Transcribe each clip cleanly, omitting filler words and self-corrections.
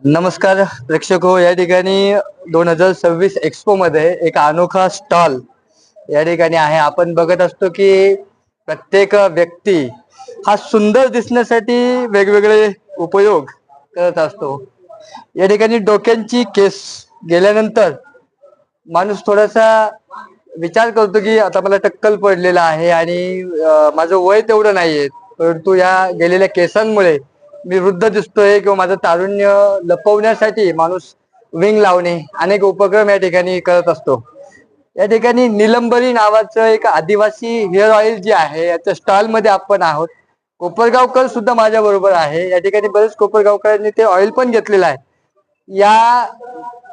नमस्कार प्रेक्षक हो, या ठिकाणी 2026 एक्सपो मध्ये एक अनोखा स्टॉल या ठिकाणी आहे. आपण बघत असतो की प्रत्येक व्यक्ती हा सुंदर दिसण्यासाठी वेगवेगळे उपयोग करत असतो. या ठिकाणी डोक्यांची केस गेल्यानंतर माणूस थोडासा विचार करतो की आता मला टक्कल पडलेला आहे आणि माझं वय तेवढं नाहीये, परंतु या गेलेल्या केसांमुळे मी वृद्ध दिसतोय किंवा माझं तारुण्य लपवण्यासाठी माणूस विंग लावणे अनेक उपक्रम या ठिकाणी करत असतो. या ठिकाणी निलंबरी नावाचं एक आदिवासी हेअर ऑइल जे आहे याच्या स्टॉल मध्ये आपण आहोत. कोपरगावकर सुद्धा माझ्या बरोबर आहे. या ठिकाणी बरेच कोपरगावकरांनी ते ऑइल पण घेतलेलं आहे. या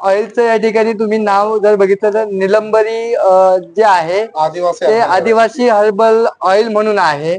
ऑइलचं या ठिकाणी तुम्ही नाव जर बघितलं तर निलंबरी जे आहे ते आदिवासी हर्बल ऑइल म्हणून आहे.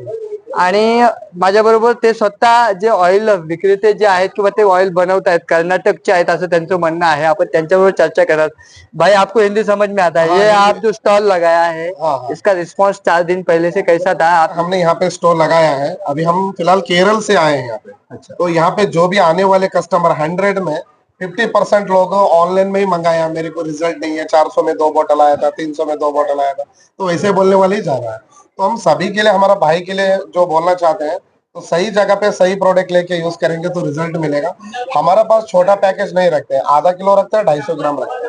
आणि माझ्या बरोबर ते स्वतः जे ऑइल विक्रेते जे आहेत किंवा ते ऑइल बनवत आहेत कर्नाटकचे आहेत असं त्यांचं म्हणणं आहे. आपण त्यांच्याबरोबर चर्चा करत. भाई, आपको हिंदी समझ में आता है? ये आप जो स्टॉल लगाया है, इसका रिस्पॉन्स 4 दिन पहले से कैसा था? हमने यहाँ पे स्टॉल लगाया है। अभी हम फिलहाल केरल से आए हैं यहाँ पे। अच्छा. तो यहाँ पे जो भी आने वाले कस्टमर 100 में 50% लोग ऑनलाइन में ही मंगाया, मेरे को रिजल्ट नहीं है, 400 में 2 बोतल आया था, 300 में 2 बोतल आया था, तो वैसे बोलने वाले ही जा रहा है। तो हम सभी के लिए, हमारा भाई के लिए जो बोलना चाहते हैं, तो सही जगह पे सही प्रोडक्ट लेके यूज करेंगे तो रिजल्ट मिलेगा। हमारा पास छोटा पैकेज नहीं रखते हैं, आधा किलो रखते हैं, 250 ग्राम रखते हैं।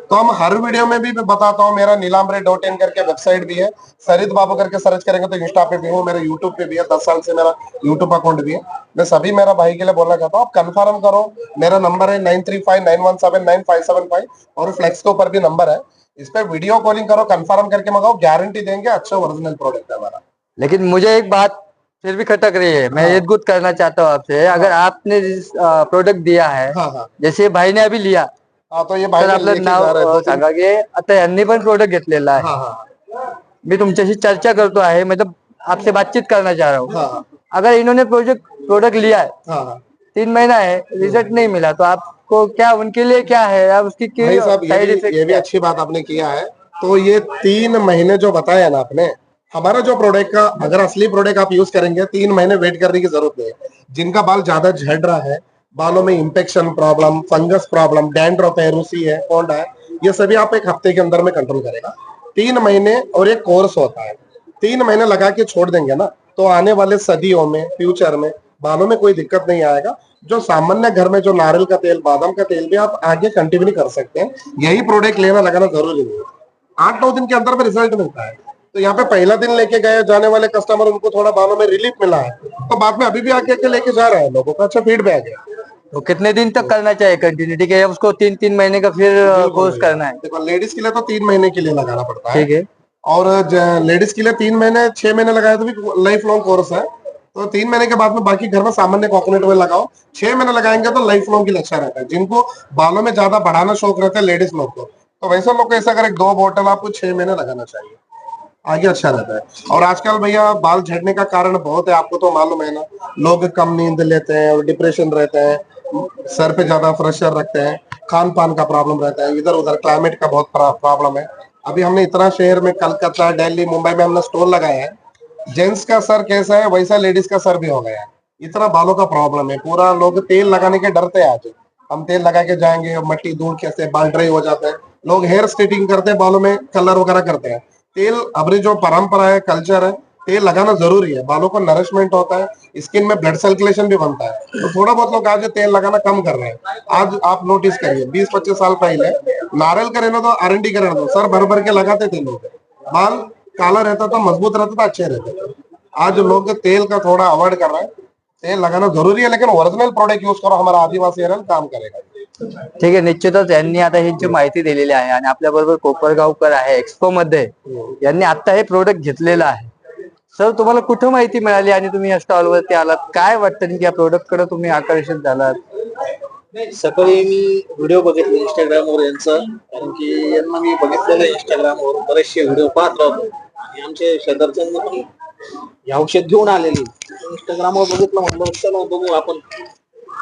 तो हम हर वीडियो में भी बताता हूँ, मेरा नीलाम्बरे.in करके वेबसाइट भी है, सरित बाबू करके सर्च करेंगे तो इंस्टा पे भी हूँ, मेरे यूट्यूब पे भी है, 10 साल से मेरा यूट्यूब अकाउंट भी है। मैं सभी मेरा भाई के लिए बोलना चाहता हूँ, आप कंफर्म करो। मेरा नंबर है 9359179575 और फ्लेक्स के ऊपर भी नंबर है, इस पे वीडियो कॉलिंग करो, कंफर्म करके मंगाओ, गारंटी देंगे, अच्छा ओरिजिनल प्रोडक्ट है हमारा। लेकिन मुझे एक बात फिर भी खटक रही है, मैं ये गुद करना चाहता हूँ आपसे. अगर आपने प्रोडक्ट दिया है, जैसे भाई ने अभी लिया, तो ये भाई तर आपलं नाव सांगा की आता यांनी पण प्रोडक्ट घेतलेला आहे. मी तुमच्याशी चर्चा करतो आहे, मतलब आपसे बातचीत करना चाह रहा हूँ. अगर इन्होंने प्रोडक्ट लिया है, 3 महीना है, रिजल्ट नहीं मिला, तो आपको क्या, उनके लिए क्या है या उसकी भाई साहब, ये भी अच्छी बात आपने किया है। तो ये 3 महीने जो बताया ना आपने, हमारा जो प्रोडक्ट का, अगर असली प्रोडक्ट आप यूज करेंगे 3 महीने वेट करने की जरूरत नहीं है। जिनका बाल ज्यादा झड़ रहा है, बालों में infection problem, fungus problem, dandruff है, रूसी है, कोंडा है, ये सभी आप एक हफ्ते के अंदर में कंट्रोल करेगा। 3 महीने और एक कोर्स होता है। 3 महीने लगा के छोड़ देंगे ना, तो आने वाले सदियों में, फ्यूचर में बालों में कोई दिक्कत नहीं आएगा। जो सामान्य घर में जो नारियल का तेल, बादाम का तेल भी आप आगे कंटिन्यू कर सकते हैं। यही प्रोडक्ट लेना लगाना जरूरी नहीं है, 8-9 दिन के अंदर में रिजल्ट मिलता है। तो यहाँ पे पहला दिन लेके गए जाने वाले कस्टमर, उनको थोड़ा बालों में रिलीफ मिला है, तो बाद में अभी भी आके के लेके जा रहा है, लोगों का अच्छा फीडबैक है। तो कितने दिन तक करना चाहिए कंटिन्यूटी के, उसको 3-3 महीने का फिर कोर्स करना है? देखो, लेडीज के लिए तो 3 महीने के लिए लगाना पड़ता है, ठीक है. और लेडीज के लिए 3 महीने, 6 महीने लगाए तो भी लाइफ लॉन्ग कोर्स है। तो 3 महीने के बाद में बाकी घर में सामान्य कोकोनट ऑयल लगाओ। 6 महीने लगाएंगे तो लाइफ लॉन्ग के लिए अच्छा रहता है। जिनको बालों में ज्यादा बढ़ाना शौक रहता है लेडीज लोग को, तो वैसे लोग को ऐसा करें, 2 बोतल आपको 6 महीने लगाना चाहिए, आगे अच्छा रहता है। और आजकल भैया बाल झड़ने का कारण बहुत है, आपको तो मालूम है ना। लोग कम नींद लेते हैं और डिप्रेशन रहते हैं, सर पे ज्यादा प्रेशर रखते हैं, खान पान का प्रॉब्लम रहता है, इधर उधर क्लाइमेट का बहुत प्रॉब्लम है। अभी हमने इतना शहर में, कलकत्ता, दिल्ली, मुंबई में हमने स्टोर लगाया है। जेंट्स का सर कैसा है वैसा लेडीज का सर भी हो गया है, इतना बालों का प्रॉब्लम है। पूरा लोग तेल लगाने के डरते हैं। आज हम तेल लगा के जाएंगे, मट्टी धूल कैसे बाल ड्राई हो जाते हैं। लोग हेयर स्ट्रेटिंग करते हैं, बालों में कलर वगैरह करते हैं। तेल, अपनी जो परंपरा है, कल्चर है, तेल लगाना जरूरी है। बालों को नरिशमेंट होता है, स्किन में ब्लड सर्कुलेशन भी बनता है। तो थोड़ा बहुत लोग आज तेल लगाना कम कर रहे हैं। आज आप नोटिस करिए, 20-25 साल पहले नारियल का रहना तो आरंडी का रहना तो सर भर भर के लगाते थे लोग, बाल काला रहता था, मजबूत रहता था, अच्छे रहते थे। आज लोग तेल का थोड़ा अवॉइड कर रहे हैं। तेल लगाना जरूरी है, लेकिन ओरिजिनल प्रोडक्ट यूज करो, हमारा आदिवासी हेयर काम करेगा। ठीक आहे, निश्चितच यांनी आता ही जी माहिती दिलेली आहे आणि आपल्या बरोबर कोपरगावकर आहे एक्सपो मध्ये, यांनी आता हे प्रोडक्ट घेतलेलं आहे. सर, तुम्हाला कुठं माहिती मिळाली आणि तुम्ही या स्टॉल वरती आलात? काय वाटतं की या प्रोडक्ट कडे तुम्ही आकर्षित झालात? सकाळी मी व्हिडिओ बघितले इंस्टाग्रामवर यांचा, कारण की यांना मी बघितलेलं इंस्टाग्रामवर बरेचसे व्हिडिओ पाहत राहतो, आणि आमच्या शेजारच्यांनी पण हे औषध घेऊन आलेली इंस्टाग्रामवर बघितलं, म्हटलं चला बघू आपण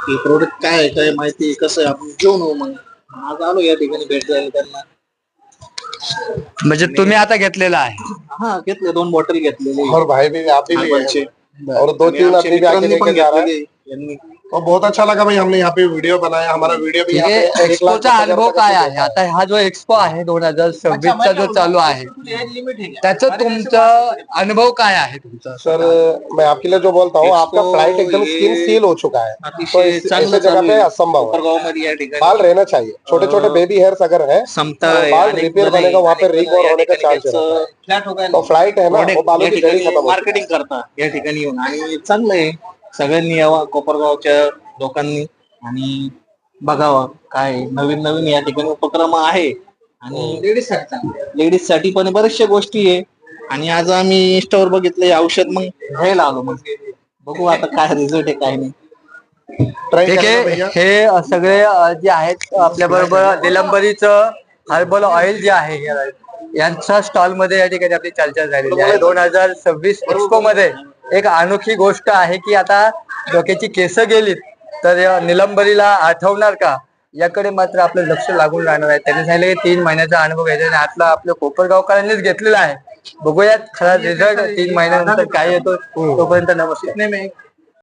हे प्रोडक्ट काय आहे, काय माहिती कसं आहे, आपण घेऊन येऊ. मग आज आलो या ठिकाणी भेट द्यायला त्यांना. म्हणजे तुम्ही आता घेतलेला आहे? हा, घेतले, 2 बॉटल घेतलेले. और भाई भी आप भी लिए हैं, और 2-3 आदमी भी आके लेके जा रहा है। यांनी तो बहुत अच्छा लगा भाई, हमने यहाँ पे वीडियो बनाया, हमारा वीडियो भी ठीक यहाँ आहे, पे 1,10,000 एक्सपोचा अनुभव तक काय आहे देखा है। आता हा जो एक्सपो आहे 2026 चा जो चालू आहे त्याचा तुमचा अनुभव काय आहे तुमचा? सर मैं आपके लिए जो बोलता हूँ, आपका Expo फ्लाइट एकदम ये स्किन सील हो चुका है, तो अतिशय ऐसे चांगलं जगह चालू पे आहे असंभव है। कोपरगाव मध्ये या ठिकाणी बाल रहना चाहिए, छोटे छोटे बेबी हेयर्स अगर है क्षमता तो आहे, बाल अनेक रिपेयर जण बनेगा, वहाँ पे अनेक जण रिकवर या होने का ठिकाणी चांस रहता है। त्याचं तो फ्लाइट है ना, वो प्रोडक्ट बालों या की जड़ी ठिकाणी खत्म हो चुकी मार्केटिंग करतात या ठिकाणी येऊन, आणि चांगलं आहे. सगळ्यांनी यावं कोपरगावच्या लोकांनी आणि बघावं काय नवीन नवीन या ठिकाणी उपक्रम आहे. आणि लेडीज साठी पण बऱ्याचशा गोष्टी आहे. आणि आज आम्ही इंस्टावर बघितले औषध, मग घ्यायला आलो. मग बघू आता काय रिझल्ट आहे काय नाही. ट्राई ठीक करेगा आहे, भैया। हे सगळे जे आहेत आपल्या बरोबर निलंबरीचं हर्बल ऑइल जे आहे यांच्या स्टॉल मध्ये या ठिकाणी आपली चर्चा झालेली आहे. 2026 एक्सपो मध्ये एक अनोखी गोष्ट आहे की आता डोक्याची केस गेलीत तर या निलंबरीला आठवणार का, याकडे मात्र आपलं लक्ष लागून राहणार आहे. त्यांनी सांगितलं की 3 महिन्याचा अनुभव घ्यायचा आणि आतला आपल्या कोपरगावकरांनीच घेतलेला आहे. बघूयात खरा रिझल्ट 3 महिन्यानंतर काय येतो. तोपर्यंत नमस्कार.